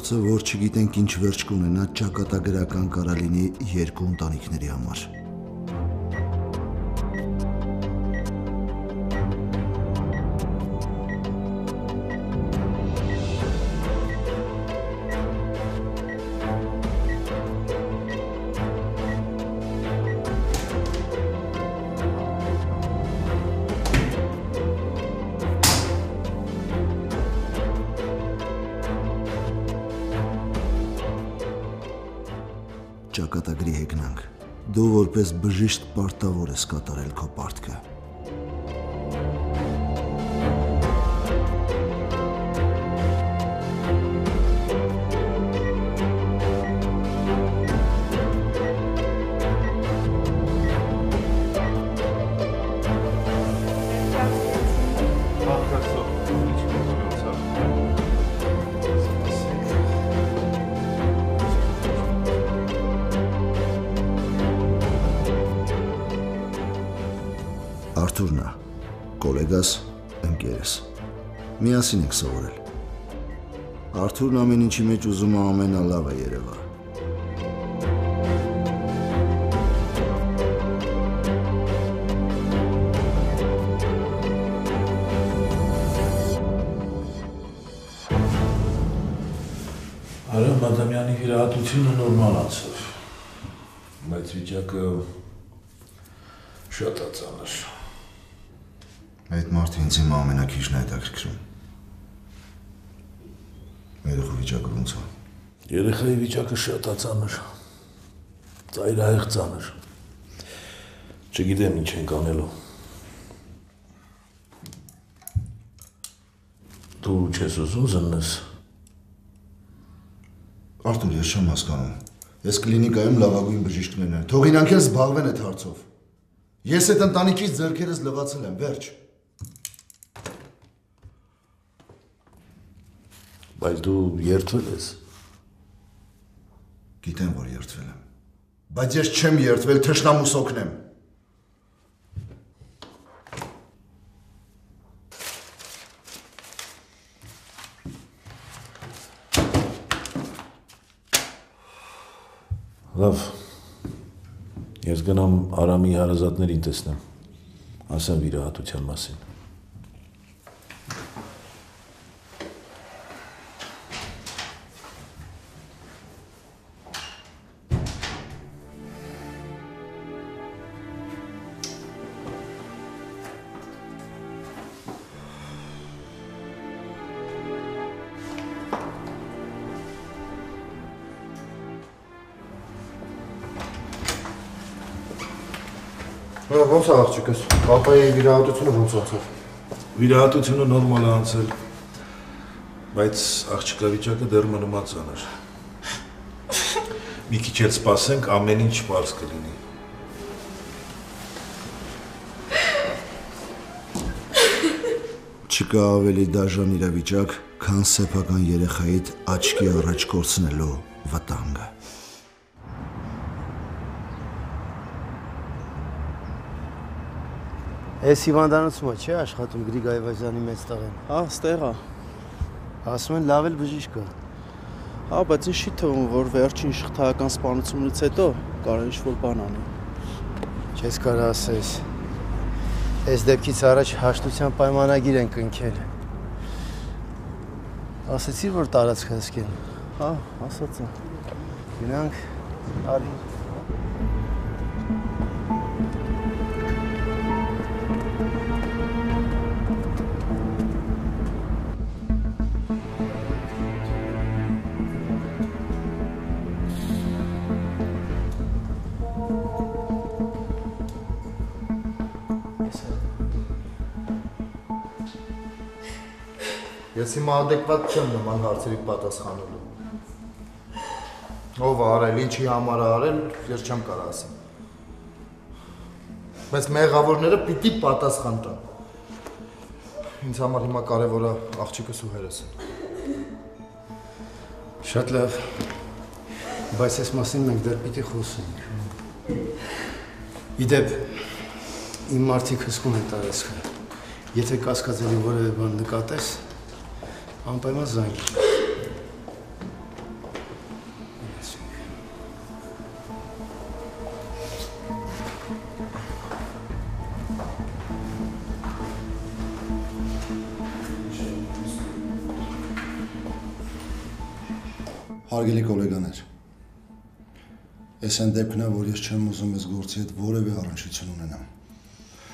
փորձը, որ չգիտենք ինչ վերջ կունենա, ճակատագրական կարա լինի երկու ընտանիքների համար։ Ճակատագրի հեգնանք, դու որպես բժիշկ պարտավոր ես կատարել քո պարտքը։ Արթուրն է, կոլեգաս, ընկերս, միասին ենք սովորել։ Արթուրն ամեն ինչի մեջ ուզում է ամենալավը երևա։ Արամ Ադամյանի վիրահատությունը նորմալ անցավ, բայց վիճակը շատ ածանր։ Այդ մարդը ինձ իմ ամենակիչն է հետաքրքրում։ Երեխու վիճակը ոնց է։ Երեխայի վիճակը շատ ածանր, ծայրահեղ ծանր։ Չգիտեմ ինչ ենք անելու։ Դու չես ուզում զննես։ Արթուր, ես չեմ հասկանում։ Ես կլինիկայում լավագույն բժիշկներն են։ Թող իրանք էլ զբաղվեն այդ հարցով։ Ես այդ ընտանիքից ձեռքերս լվացել եմ, վերջ։ Բայց դու երդվել ես։ Գիտեմ, որ երդվել եմ, բայց ես չեմ երդվել թշնամուս օգնեմ։ Լավ, ես գնամ Արամի հարազատներին տեսնեմ, ասեմ վիրահատության մասին։ Ոնց է աղջիկս, պապայի վիրահատությունը ոնց անցավ։ Վիրահատությունը նորմալ է անցել, բայց աղջկա վիճակը դեռ մնում է ծանր։ Մի քիչ էլ սպասենք, ամեն ինչ պարզ կլինի։ Չկա ավելի դաժան իրավիճակ, քան սեփական երեխայիդ աչքի առաջ կորցնելու վտանգը։ Այս հիվանդանոցումը չէ աշխատում Գրիգ Այվազյանի մեծ տղեն։ Հա, ստեղ է։ Ասում են լավ էլ բժիշկ է։ Հա, բայց ինձ չի թվում, որ վերջին շղթայական սպանությունից հետո կարող ինչ-որ բան անի։ Չես կարող ասես։ Այս դեպքից առաջ հաշտության պայմանագիր են կնքել։ Ասեցի, որ տարածք հսկեն։ Հա, ասացա։ Գնանք, արի։ Ես հիմա ադեկվատ չեմ նման հարցերի պատասխանելու։ Ով արել, ինչի համար արել, ես չեմ կարող ասեմ։ Բայց մեղավորները պիտի պատասխան տան։ Ինձ համար հիմա կարևորը աղջիկս ու հերս են։ Շատ լավ։ Բայց այս մասին մենք դեռ պիտի խոսենք։ Իդեպ, իմ մարդիկ հսկում են տարածքը։ Եթե կասկածելի որևէ բան նկատես, անպայման զանգ։ Հարգելի գոլեգաներ, ես այն դեպքն է, որ ես չեմ ուզում ես գործի հետ որևէ առնչություն ունենամ։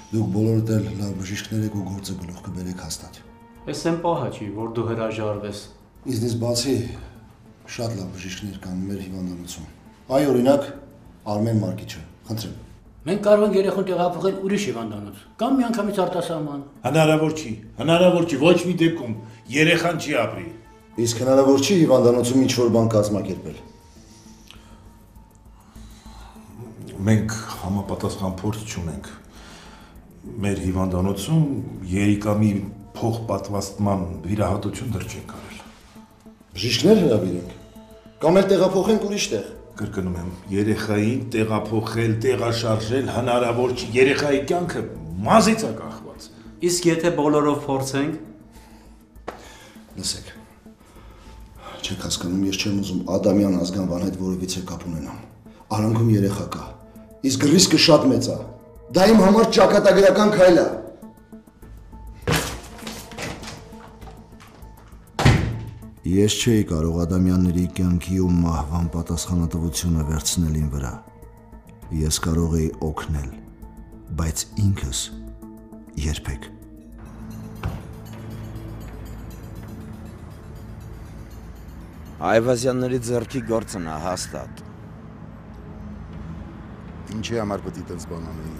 Դուք բոլորդ էլ լավ բժիշկներ եք ու գործը գլուխ կբերեք հաստատ։ Ես եմ պահա չի, որ դու հրաժարվես։ Իզնից բացի շատ լավ բժիշկներ կան մեր հիվանդանոցում։ Այ օրինակ Արմեն Մարկիչը, խնդրեմ։ Մենք կարող ենք երեխուն տեղափոխել ուրիշ հիվանդանոց կամ միանգամից արտասահման։ Հնարավոր չի, ոչ մի դեպքում երեխան չի ապրի։ Իսկ հնարավոր չի հիվանդանոցում ինչ-որ բան կազմակերպել։ Մենք համապատասխան փորձ չունենք։ Մեր հիվանդանոցում երիկամի փոխպատվաստման վիրահատություն դեռ չենք արել։ Բժիշկներ հրավիրենք կամ էլ տեղափոխենք ուրիշ տեղ։ Կրկնում եմ, երեխային տեղափոխել, տեղաշարժել հնարավոր չի։ Երեխայի կյանքը մազից է կախված։ Իսկ եթե բոլորով փորձենք, լսեք։ Չեք հասկանում, ես չեմ ուզում Ադամյան ազգանվան հետ որևիցե կապ ունենամ։ Արանքում երեխա կա։ Իսկ ռիսկը շատ մեծ է։ Դա իմ համար ճակատագրական քայլ է։ Ես չէի կարող Ադամյանների կյանքի ու մահվան պատասխանատվությունը վերցնել իմ վրա։ Ես կարող էի օգնել, բայց ինքս երբեք։ Այվազյանների ձեռքի գործն է հաստատ։ Ինչի համար պետք է տենց բան անեի։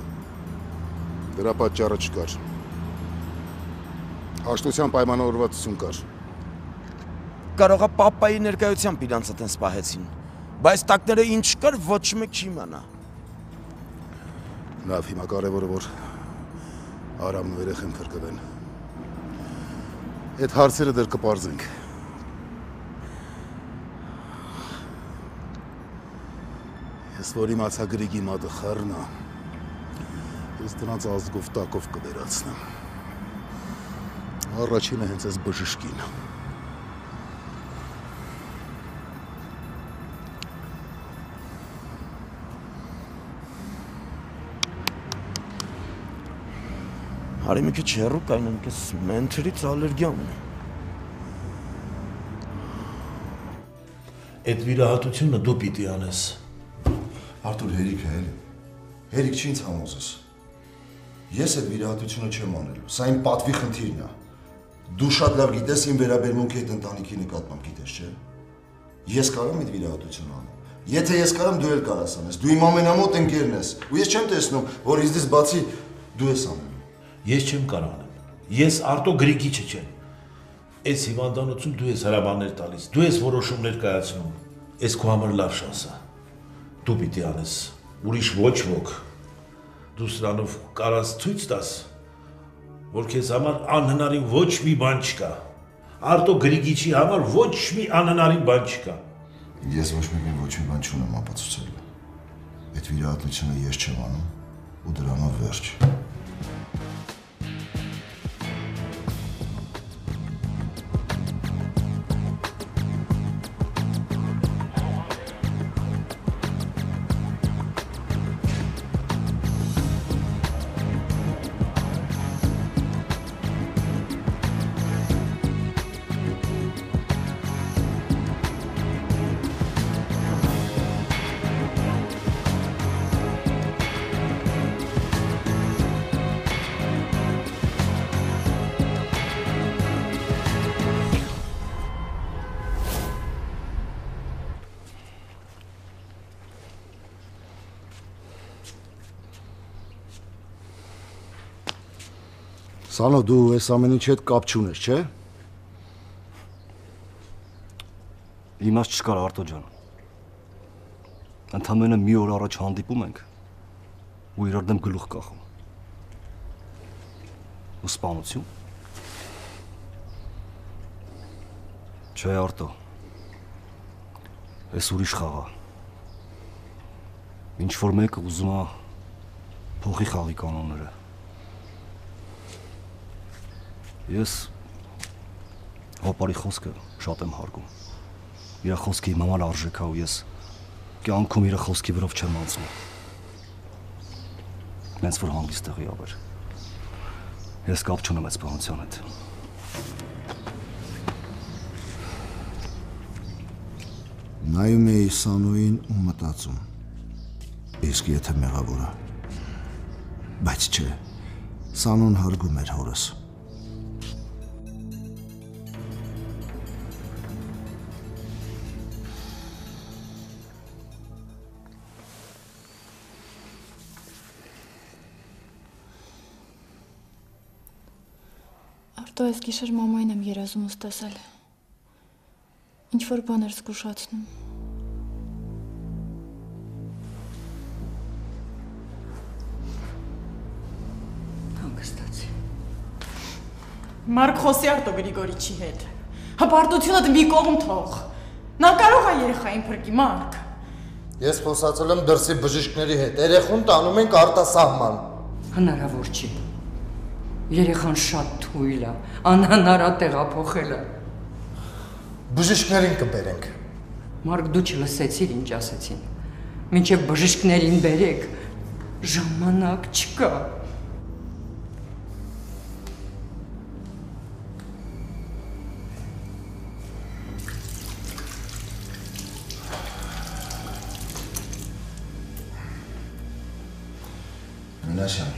Դրա պատճառը չկար։ Հաշտության պայմանավորվածություն կար։ Կարողա պապայի ներկայությամբ իրանց այդպես պահեցին, բայց տակները ինչ կար, ոչ մեկ չի իմանա։ Լավ, հիմա կարևորը որ Արամն ու երեխեն փրկվեն։ Այդ հարցերը դեռ կպարզենք։ Ես որ իմացա Գրիգի մատը խառն է, ես դրանց ազգով տակով կվերացնեմ։ Առաջինը հենց այս բժշկին։ Հարի մի քիչ հեռու կային ինքս մենթրից ալերգիա ունի։ Այդ վիրահատությունը դու պիտի անես։ Արտուր, հերիք է էլի։ Հերիք չի ինձ համոզես։ Ես այդ վիրահատությունը չեմ անել։ Սա իմ պատվի խնդիրն է։ Դու շատ լավ գիտես իմ վերաբերմունքի այդ ընտանիքի նկատմամբ, գիտես, չէ՞։ Ես կարող եմ այդ վիրահատությունը անել։ Եթե ես կարամ, դու էլ կարաս անես։ Դու իմ ամենամոտ ընկերն ես։ Ու ես չեմ տեսնում, որ ինձնից բացի դու ես անում։ Ես չեմ կարող անեմ։ Ես Արտո Գրիգիչը չեմ։ Այս հիվանդանոցում դու ես հրամաններ տալիս, դու ես որոշումներ կայացնում։ Այս քո համար լավ շանս է։ Դու պիտի անես, ուրիշ ոչ ոք։ Դու սրանով կարաս ցույց տաս, որ քեզ համար անհնարին ոչ մի բան չկա։ Արտո Գրիգիչի համար ոչ մի անհնարին բան չկա։ Ես ոչ մեկին ոչ մի բան չունեմ ապացուցելու։ Այդ վիրահատությունը ես չեմ անում ու դրանով վերջ։ Սանո, դու այս ամեն ինչի հետ կապ չունես, չէ՞։ Իմաստ չկար, Արտո ջան։ Ընդամենը մի օր առաջ հանդիպում ենք ու իրար դեմ գլուխ կախում։ Ու սպանություն։ Չէ, Արտո։ Այս ուրիշ խաղ է։ Ինչ որ մեկը ուզում է փոխի խաղի կանոնները։ Ես հոպարի խոսքը շատ եմ հարգում։ Իր խոսքը իմ համար արժեք է ու ես կյանքում իր խոսքի վրով չեմ անցնում։ Հենց որ հանգիստ տեղի ավեր։ Ես կապ չունեմ այս պահանջության հետ։ Նայում էի Սանոյին ու մտածում, իսկ եթե մեղավորը, բայց չէ, Սանոն հարգում էր հորս։ Արտո, այս գիշեր մամային եմ երազումս տեսել։ Ինչ-որ բան էր զգուշացնում։ Հանգստացի։ Մարկ խոսի Արտո Գրիգորիչի հետ։ Հպարտությունդ մի կողմ թող։ Նա կարող է երեխային փրկի, Մարկ։ Ես խոսացել եմ դրսի բժիշկների հետ։ Երեխուն տանում ենք արտասահման։ Հնարավոր չի։ Երեխան շատ թույլ է, անհնար է տեղափոխելը։ Բժիշկներին կբերենք։ Մարկ, դու չլսեցիր ինչ ասեցին։ Մինչև բժիշկներին բերեք, ժամանակ չկա։ Մինասյան,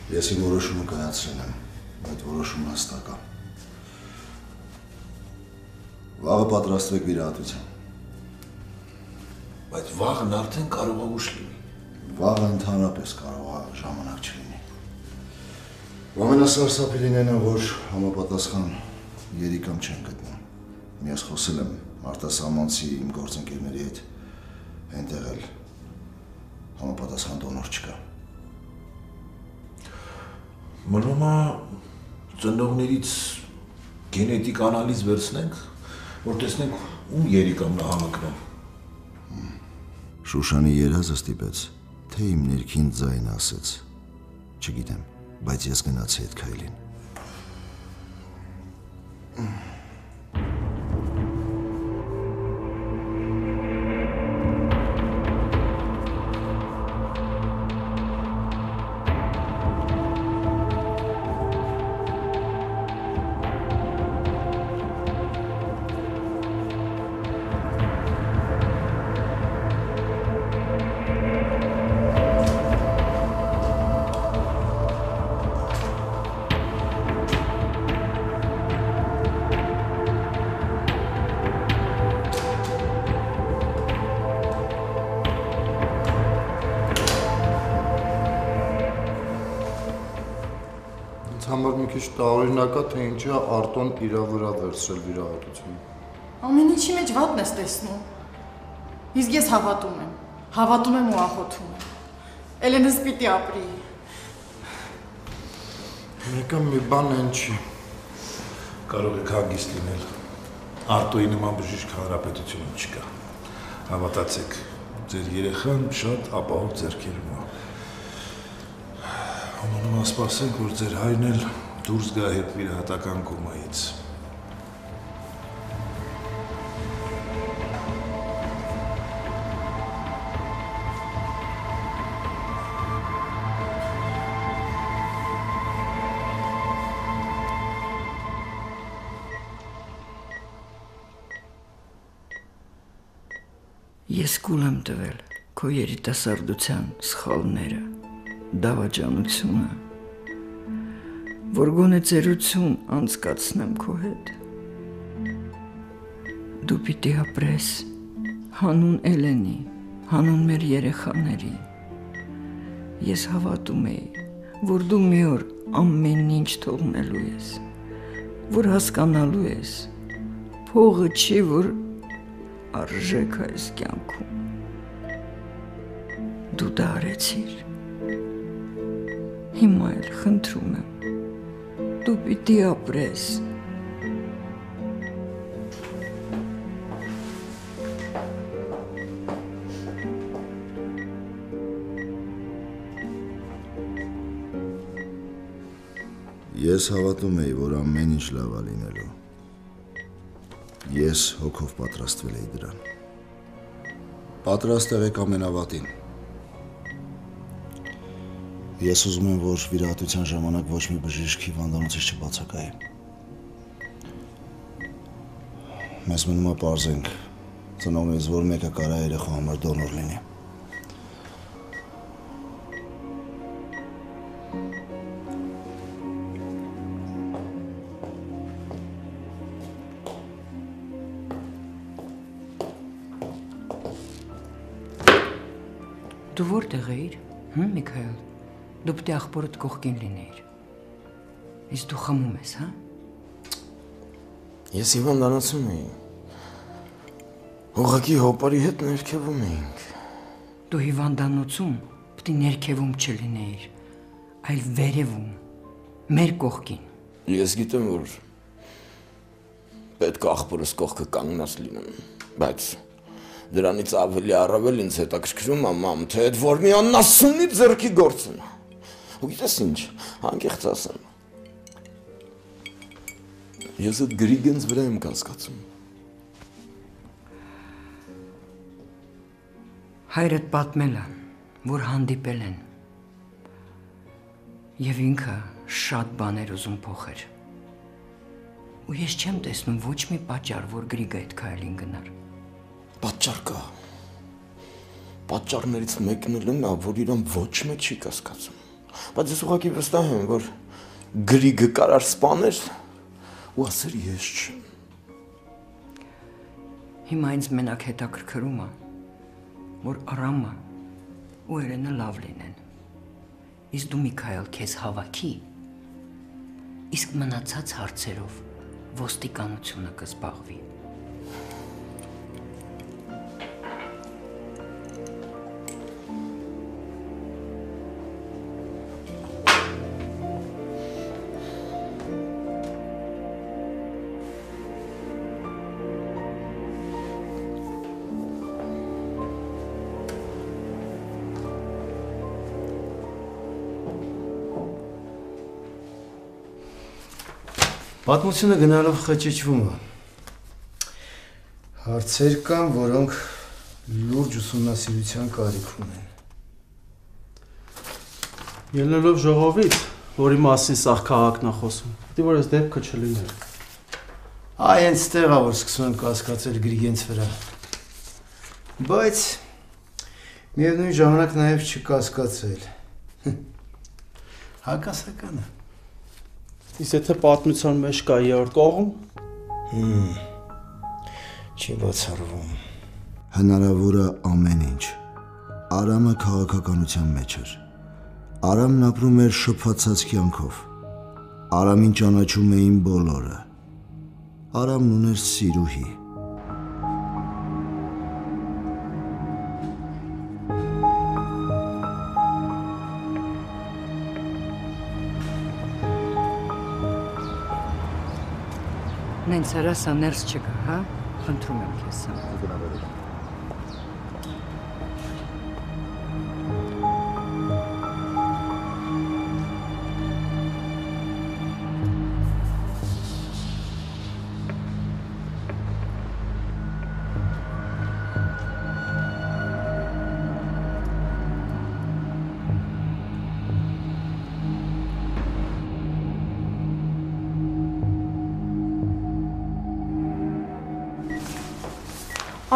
ես իմ որոշումը կայացրել եմ, այդ որոշումը հստակ է։ Վաղը պատրաստվեք վիրահատության։ Բայց վաղն արդեն կարող է ուշ լինի։ Վաղը ընդհանրապես կարող է ժամանակ չլինի։ Ամենասարսափելին այն է, որ համապատասխան երիկամ չեն գտնում։ Ես խոսել եմ արտասահմանցի իմ գործընկերների հետ, այնտեղ էլ համապատասխան դոնոր չկա։ Մնում է ծնողներից գենետիկ անալիզ վերցնենք, որ տեսնենք ում երիկամն է համընկնում։ Շուշանի երազը ստիպեց, թե իմ ներքին ձայնը ասեց։ Չգիտեմ, բայց ես գնացի այդ քայլին։ Համար մի քիչ տարօրինակ է, թե ինչի է Արտոն իր վրա վերցրել վիրահատությունը։ Ամեն ինչի մեջ վատն ես տեսնում։ Իսկ ես հավատում եմ ու աղոթում եմ։ Էլենս պիտի ապրի։ Մեկը մի բան են չի։ Կարող եք հանգիստ լինել։ Արտոյի նման բժիշկ հանրապետությունում չկա։ Հավատացեք, ձեր երեխան շատ ապահով ձեռքերում է։ Ամոնում ասպասենք, որ ձեր հայրն էլ դուրս գա հետ վիրահատական կոմայից։ Ես կուլ եմ տվել քո երիտասարդության սխալները, դավաճանությունը, որ գոնե ծերություն անցկացնեմ քո հետ։ Դու պիտի ապրես հանուն Էլենի, հանուն մեր երեխաների։ Ես հավատում էի, որ դու մի օր ամեն ինչ թողնելու ես, որ հասկանալու ես, փողը չի, որ արժեք այս կյանքում։ Դու դա արեցիր։ Հիմա էլ խնդրում եմ, դու պիտի ապրես։ Ես հավատում էի, որ ամեն ինչ լավ է լինելու։ Ես հոգով պատրաստվել էի դրան։ Պատրաստ եղեք ամենավատին։ Ես ուզում եմ, որ վիրահատության ժամանակ ոչ մի բժիշկ հիվանդանոցից չբացակայի։ Մեզ մնում է պարզենք, ծնողներից որ մեկը կարա երեխու համար դոնոր լինի։ Դու որտեղ էիր, Միքայել։ Դու պետք է աղբորդ կողքին լինեիր։ Իսկ դու խմում ես, հա։ Ես հիվանդանոցում էի։ Ուղղակի հոպարի հետ ներքևում էինք։ Դու հիվանդանոցում պետք է ներքևում չլինեիր, այլ վերևում, մեր կողքին։ Ես գիտեմ, որ պետք է աղբորս կողքը կանգնած լինեմ, բայց դրանից ավելի առավել ինձ հետաքրքրում է մամ, թե այդ որ մի աննասունի ձեռքի գործն է։ Ու գիտես ինչ, անկեղծ ասեմ։ Ես այդ Գրիգենց վրա եմ կասկածում։ Հայրդ պատմել է, որ հանդիպել են։ Եվ ինքը շատ բաներ ուզում փոխեր։ Ու ես չեմ տեսնում ոչ մի պատճառ, որ Գրիգը այդ քայլին գնար։ Պատճառ կա։ Պատճառներից մեկն էլ նա, որ իրան ոչ մեկ չի կասկածում։ Բայց ես ուղղակի վստահ եմ, որ Գրիգը կարար սպաներ ու ասեր ես չեմ։ Հիմա ինձ մենակ հետաքրքրում է, որ Արամը ու Էրենը լավ լինեն։ Իսկ դու Միքայել քեզ հավաքի, իսկ մնացած հարցերով ոստիկանությունը կզբաղվի։ Պատմությունը գնալով խճճվում է։ Հարցեր կան, որոնք լուրջ ուսումնասիրության կարիք ունեն։ Ելնելով ժողովից, որի մասին սաղ քաղաքն է խոսում, դի որ այս դեպքը չլիներ։ Այ հենց տեղա, որ սկսում եմ կասկածել Գրիգենց վրա։ Բայց միևնույն ժամանակ նաև չկասկածել։ Հակասականը։ Իսկ եթե պատմության մեջ կա երրորդ կողմ, չի բացառվում։ Հնարավոր է ամեն ինչ։ Արամը քաղաքականության մեջ էր։ Արամն ապրում էր շփոթված կյանքով։ Արամին ճանաչում էին բոլորը։ Արամն ուներ սիրուհի։ Նենց հրասա ներս չգա, հա? Խնդրում եմ քեզ սա։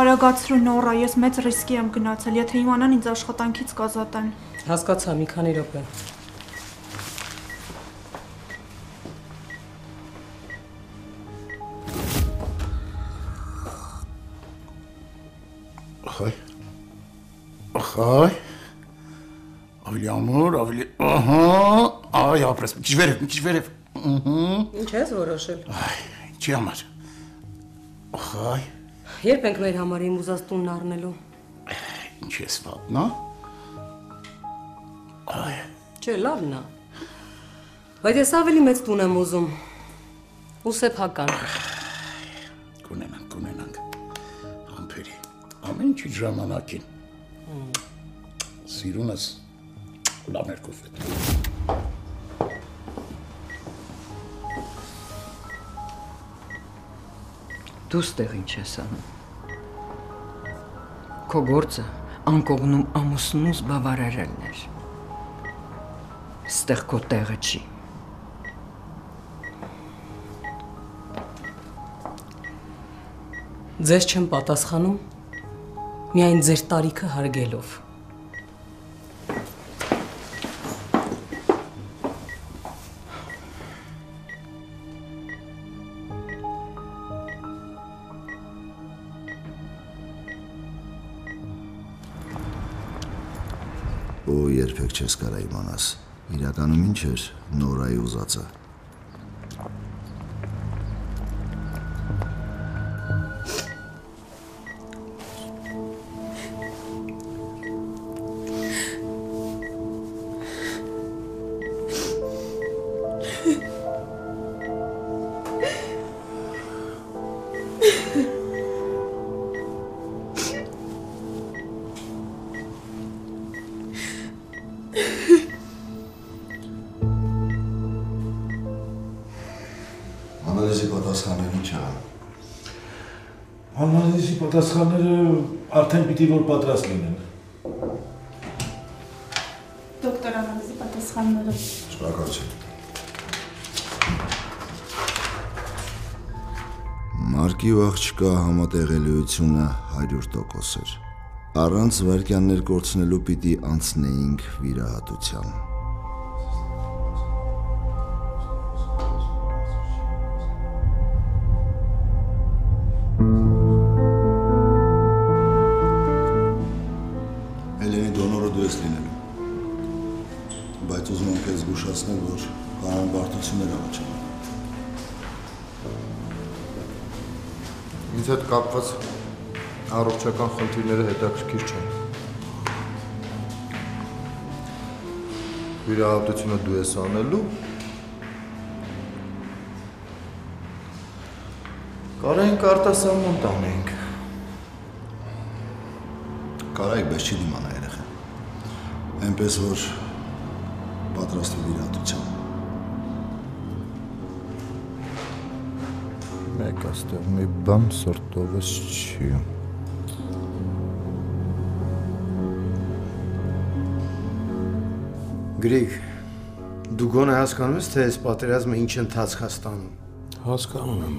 Արագացրու Նորա, ես մեծ ռիսկի եմ գնացել, եթե իմանան ինձ աշխատանքից կազատեն։ Հասկացա, մի քանի րոպե։ Ախայ։ Ավելի ամուր, ավելի, այ ապրես, մի քիչ վերև։ Ինչ ես որոշել։ Ինչի համար։ Ախայ։ Երբ ենք մեր համար իմ ուզած տունն առնելու։ Ինչ ես վատնա։ Այ։ Չէ, լավն է։ Բայց ես ավելի մեծ տուն եմ ուզում։ Ու սեփական։ Կունենանք։ Համբերի։ Ամեն ինչի ժամանակին։ Սիրունս լավ ներկոս է։ Դու ստեղ ինչ ես անում։ Քո գործը անկողնում ամուսնուս բավարարելն էր։ Ստեղ քո տեղը չի։ Ձեզ չեմ պատասխանում, միայն ձեր տարիքը հարգելով։ Ու երբեք չես կարա իմանաս, իրականում ինչ էր Նորայի ուզածը։ Անալիզի պատասխանները ինչ է։ Անալիզի պատասխանները արդեն պիտի որ պատրաստ լինեն։ Դոկտոր անալիզի պատասխանները։ Շնորհակալություն։ Մարկի ու աղջկա համատեղելիությունը 100% էր։ Առանց վայրկյաններ կորցնելու պիտի անցնեինք վիրահատության։ Բայց ուզում եմ քեզ զգուշացնել, որ կարող բարդություններ առաջանան։ Ինձ հետ կապված առողջական խնդիրները հետաքրքիր չեն։ Վիրահատությունը դու ես անելու։ Կարայինք արտասահման տանենք։ Կարայք, բայց չի դիմանա երեխան։ Այնպես որ պատրաստ վիրահատության։ Մեկ աստեղ մի բան սրտովս չի։ Գրիգ, դու գոնե հասկանում ես, թե այս պատերազմը ինչ ընթացք է ստանում։ Հասկանում եմ։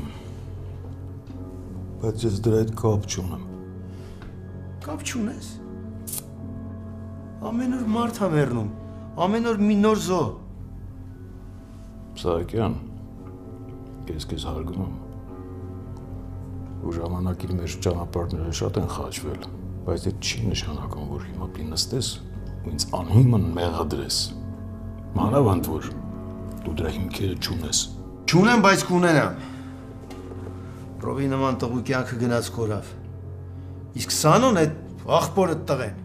Բայց ես դրա հետ կապ չունեմ։ Կապ չունես։ Ամեն օր մարդ է մեռնում, ամեն օր մի նոր զոհ։ Սահակյան, քեզ հարգում եմ։ Ու ժամանակին մեր ճանապարհները շատ են խաչվել, բայց դա չի նշանակում, որ հիմա պիտի նստես ու ինձ անհիմն մեղադրես։ Մանավանդ որ դու դրա հիմքերը չունես։ Չունեմ, բայց կունենամ։ Ռովի նման տղու կյանքը գնաց կորավ։ Իսկ Սանոն այդ աղբորը տղեն։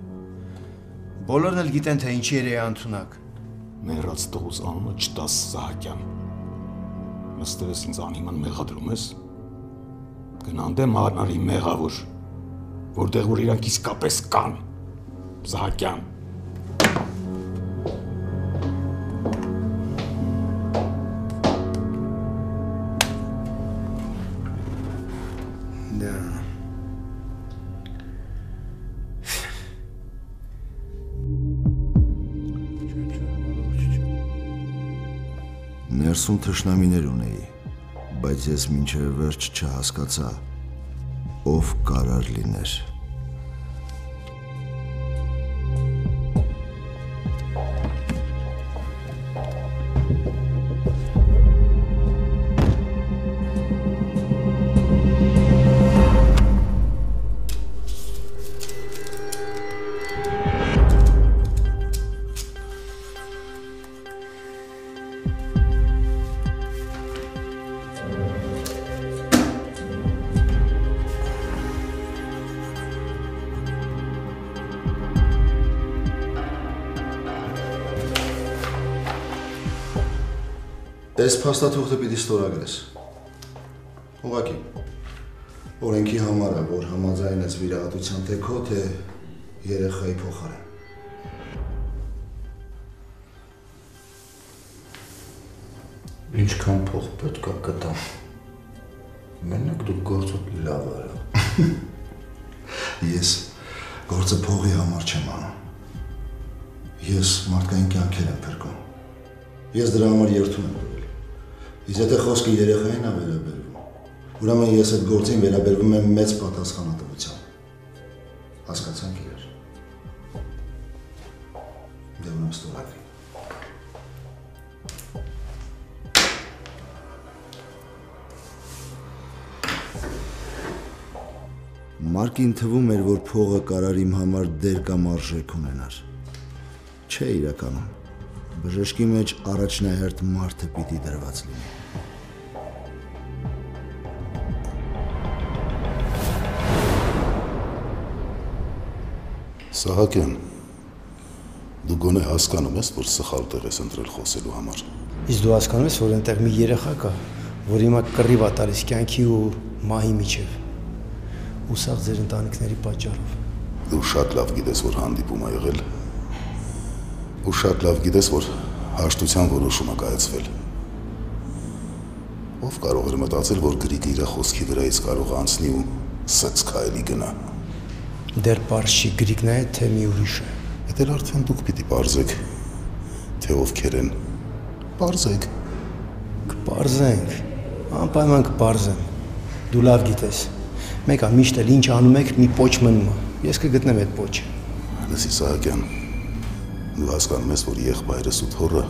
Բոլորն էլ գիտեն, թե ինչի էր ընդունակ։ Մեռած տղուս անունը չտաս Սահակյան։ Նստես ինձ անհիմն մեղադրում ես։ Գնանդեմ արնարի մեղավոր, որտեղ որ իրանք իսկապես կան, Սահակյան։ Դա։ Ներսում թշնամիներ ունեի, բայց ես մինչև վերջ չհասկացա, ով կարար լիներ։ Այս փաստաթուղթը պիտի ստորագրես։ Ուղղակի օրենքի համար է, որ համաձայնես վիրահատության թե քո, թե երեխայի փոխարեն։ Ինչքան փող պետք է կտամ։ Մենակ դու գործդ լավ արա։ Ես գործը փողի համար չեմ անում։ Ես մարդկային կյանքեր եմ փրկում։ Ես դրա համար երթում եմ ուրվել։ Իսկ եթե խոսքը երեխային է վերաբերվում, ուրեմն ես այդ գործին վերաբերվում եմ մեծ պատասխանատվությամբ։ Հասկացանք իրար։ Դե ուրեմն ստորագրի։ Մարկին թվում էր, որ փողը կարար իմ համար դեր կամ արժեք ունենար։ Չէ իրականում, բժշկի մեջ առաջնահերթ մարդը պիտի դրված լինի։ Սահակյան, դու գոնե հասկանում ես, որ սխալ տեղ ես ընտրել խոսելու համար։ Իսկ դու հասկանում ես, որ այնտեղ մի երեխա կա, որ հիմա կռիվ ա տալիս կյանքի ու մահի միջև։ Ու սաղ ձեր ընտանիքների պատճառով։ Դու շատ լավ գիտես, որ հանդիպում ա եղել։ Ու շատ լավ գիտես, որ հաշտության որոշում ա կայացվել։ Ով կարող էր մտածել, որ Գրիգը իր խոսքի վրայից կարող անցնի ու սեց քայլի գնա։ Դեռ պարզ չի Գրիգն է, թե մի ուրիշ է։ Էդ էլ արդեն դուք պիտի պարզեք, թե ովքեր են։ Պարզեք։ Կպարզենք, անպայման կպարզեմ։ Դու լավ գիտես։ Մեկը միշտ էլ ինչ անում եք, մի պոչ մնում է։ Ես կգտնեմ այդ պոչը։ Լսի Սահակյան, դու հասկանում ես, որ եղբայրս ու թոռը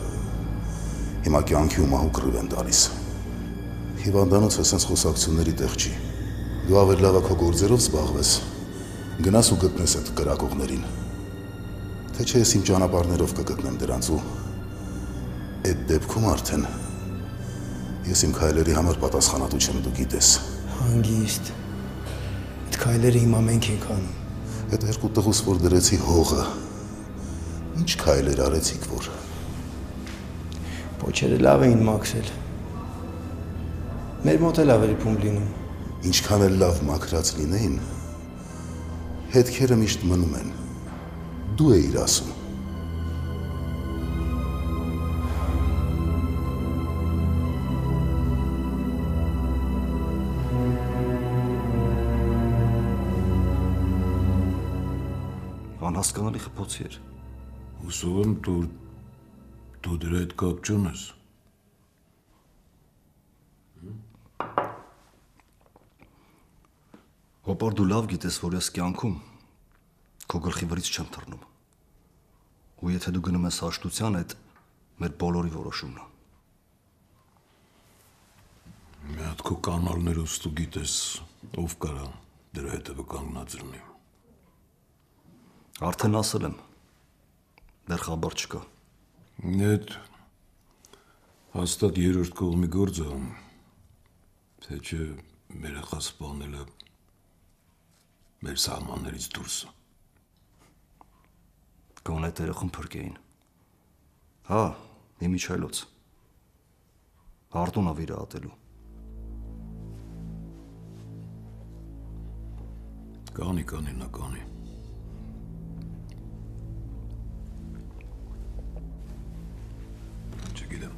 հիմա կյանքի ու մահու կռիվ են տալիս։ Հիվանդանոցը սենց խոսակցությունների տեղ չի։ Դու ավելի լավ քո գործերով զբաղվես, գնաս ու գտնես այդ կրակողներին։ Թե չէ ես իմ ճանապարհներով կգտնեմ դրանց ու այդ դեպքում արդեն ես իմ քայլերի համար պատասխանատու չեմ, դու գիտես։ Հանգիստ։ Այդ քայլերը հիմա մենք ենք անում։ Այդ երկու տղուս, որ դրեցի հողը, ինչ քայլեր արեցիք, որ։ Պոչերը լավ էին մաքրել։ Մեր մոտ էլ ավելի փում լինում։ Ինչքան էլ լավ մաքրած լինեին, հետքերը միշտ մնում են։ Դու էիր ասում։ Անհասկանալի խփոցի էր։ Հուսով եմ դու դրա հետ կապ չունես։ Հոպար դու լավ գիտես, որ ես կյանքում քո գլխի վրից չեմ թռնում։ Ու եթե դու գնում ես հաշտության, այդ մեր բոլորի որոշումն է։ Մի հատ քո կանալներով դու գիտես, ով կարա դրա հետևը կանգնած լինի։ Արդեն ասել եմ, դեռ խաբար չկա։ Այդ հաստատ երրորդ կողմի գործ է, թե չէ մեր երեխա սպանելը մեր սահմաններից դուրս է։ Գոնե երեխուն փրկեին։ Հա, մի միջայլոց։ Արտոնա վիրահատելու։ Կանի, նա կանի։ Չգիտեմ։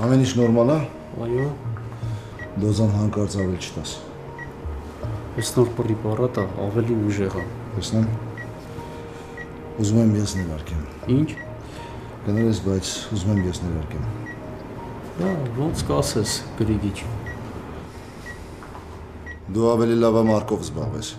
Ամեն ինչ նորմալ է։ Այո։ Դոզան հանկարծ ավել չտաս։ Այս նոր բռի բառատը ավելի ուժեղ է։ Տեսնեմ։ Ուզում եմ ես նվարկեմ։ Ինչ։ Կներես, բայց ուզում եմ ես նվարկեմ։ Դա ոնց կասես, Գրիգիչ։ Դու ավելի լավ Մարկով զբաղվես։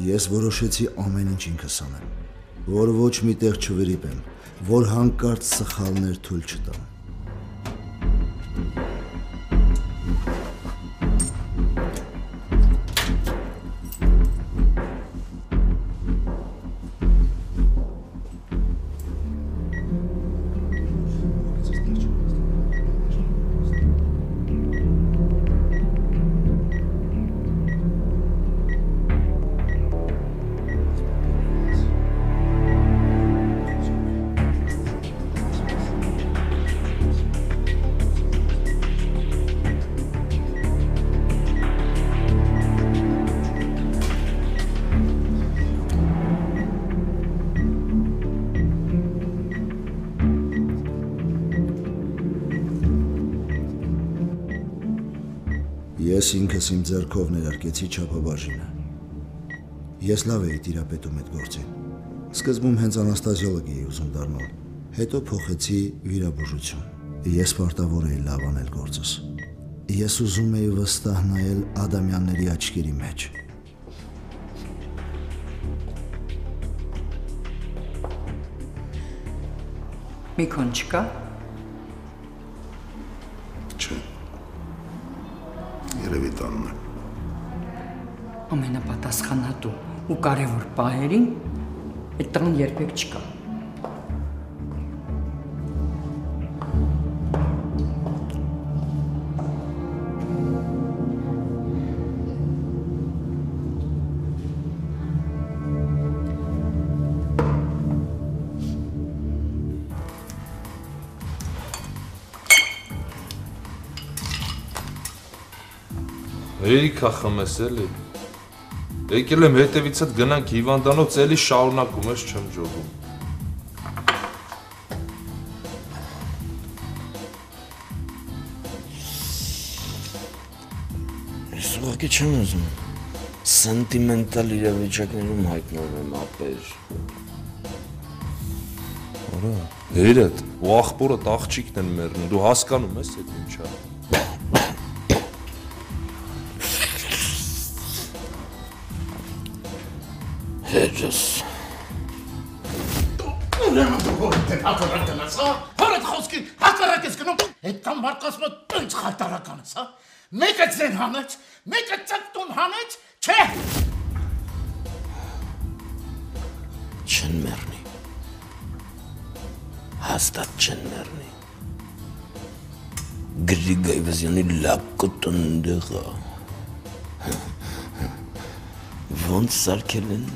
Ես որոշեցի ամեն ինչ ինքս անեմ, որ ոչ մի տեղ չվրիպեմ, որ հանկարծ սխալներ թույլ չտամ։ Ես ինքս իմ ձեռքով ներարկեցի չափաբաժինը։ Ես լավ էի տիրապետում այդ գործին։ Սկզբում հենց անաստազիոլոգ էի ուզում դառնալ, հետո փոխեցի վիրաբուժություն։ Ես պարտավոր էի լավ անել գործս։ Ես ուզում էի վստահ նայել Ադամյանների աչքերի մեջ։ Մի քոն չկա։ Չէ։ Երևի տանն է։ Ամենապատասխանատու ու կարևոր պահերին այդ տան երբեք չկա։ Երիքա խմես էլի։ Եկել եմ հետևիցդ գնանք հիվանդանոց էլի շարունակում ես չեմ ջողում։ Ես ուղղակի չեմ ուզում սենտիմենտալ իրավիճակներում հայտնվում ապեր։ Արա, երեդ, ու աղբորդ աղջիկն են մեռնում, դու հասկանում ես այդ ինչա։ Հեջս։ Ուրեմն դու հորդ է հակարական ես, հա? Հորդ խոսքին հակարակ ես գնում, հետքան մարկասմը տունց խարտարական ես, հա? Մեկը ձեն հանեց, մեկը ծտտուն հանեց, չէ։ Չեն մեռնի։ Հաստատ չեն մեռնի։ Գրիգայվազյանի լակոտն դեղա։ Ոնց սարքել են,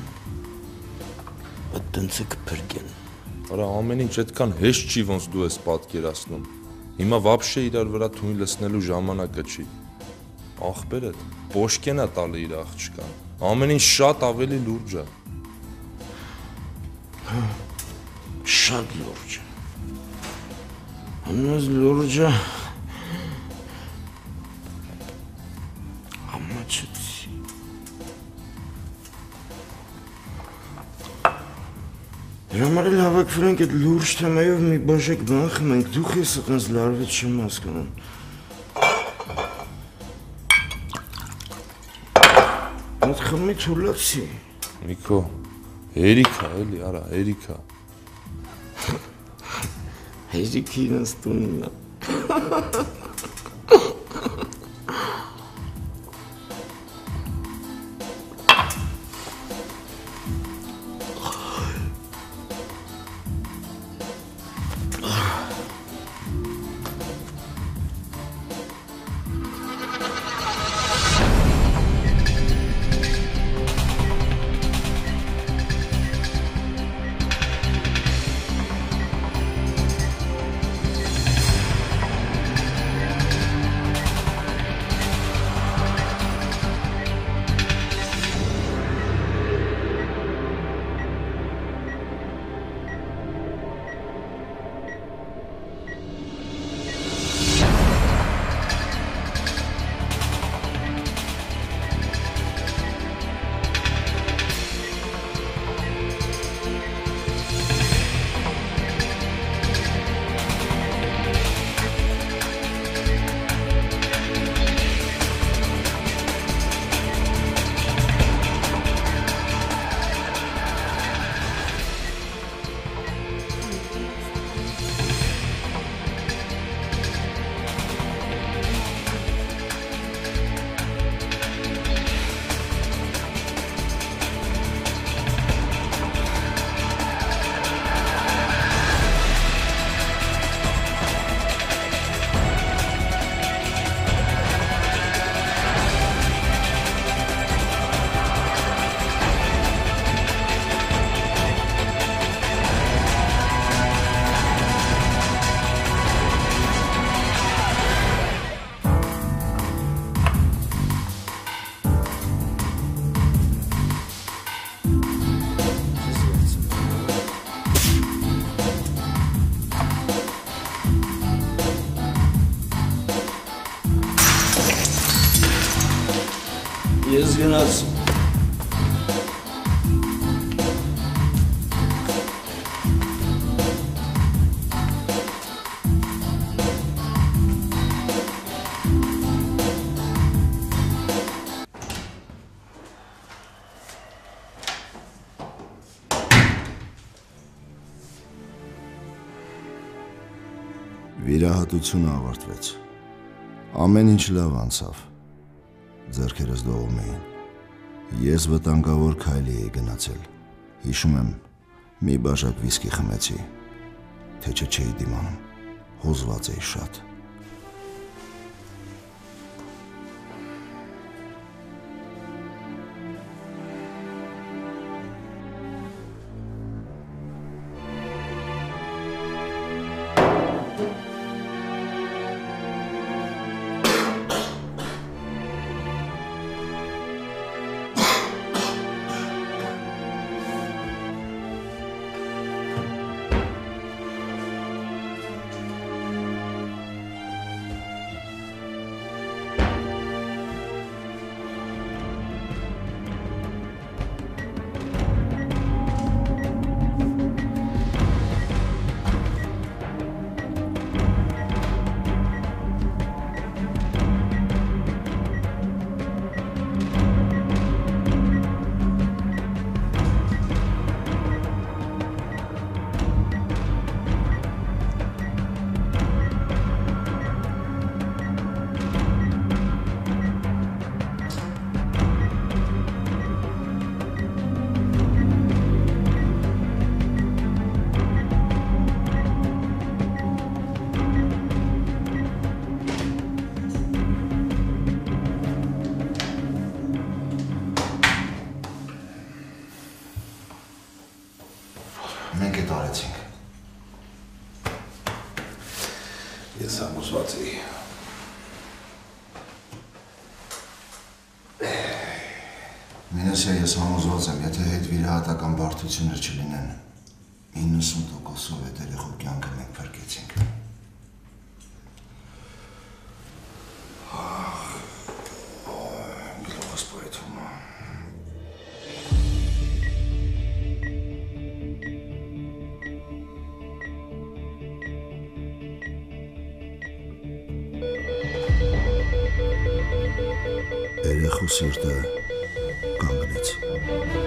այդտենց է կփրկեն։ Արա ամեն ինչ այդքան հեշտ չի ոնց դու ես պատկերացնում։ Հիմա վաբշե իրար վրա թույն լցնելու ժամանակը չի։ Ախպերդ պոշկեն է տալը իր աղջկան։ Ամեն ինչ շատ ավելի լուրջ է։ Շատ լուրջ է։ Աննոց լուրջ է։ Ամաչեցի։ Ժամարել հավաքվել ենք այդ լուրջ թեմայով մի բաժակ բան խմենք, դուք ես ըտնց լարվեց չեմ հասկանում։ Այդ խմի թուլացի։ Նիկո, հերիքա էլի, արա, հերիքա։ Հերիքի ինձ տունն է։ Ես գնացում։ Վիրահատությունը ավարտվեց։ Ամեն ինչ լավ անցավ։ Ձեռքերս դողում էին։ Ես վտանգավոր քայլի էի գնացել։ Հիշում եմ, մի բաժակ վիսկի խմեցի, թե չէի դիմանում։ Հուզված էի շատ։ Մենք էդ արեցինք։ Ես համոզված էի։ Մինասիա ես համոզված եմ, եթե հետ վիրահատական բարդություններ չլինեն, 90%-ով այդ երեխու կյանքը մենք փրկեցինք։ Գլուխս պայթում է։ Երեխու սիրտը կանգնեց։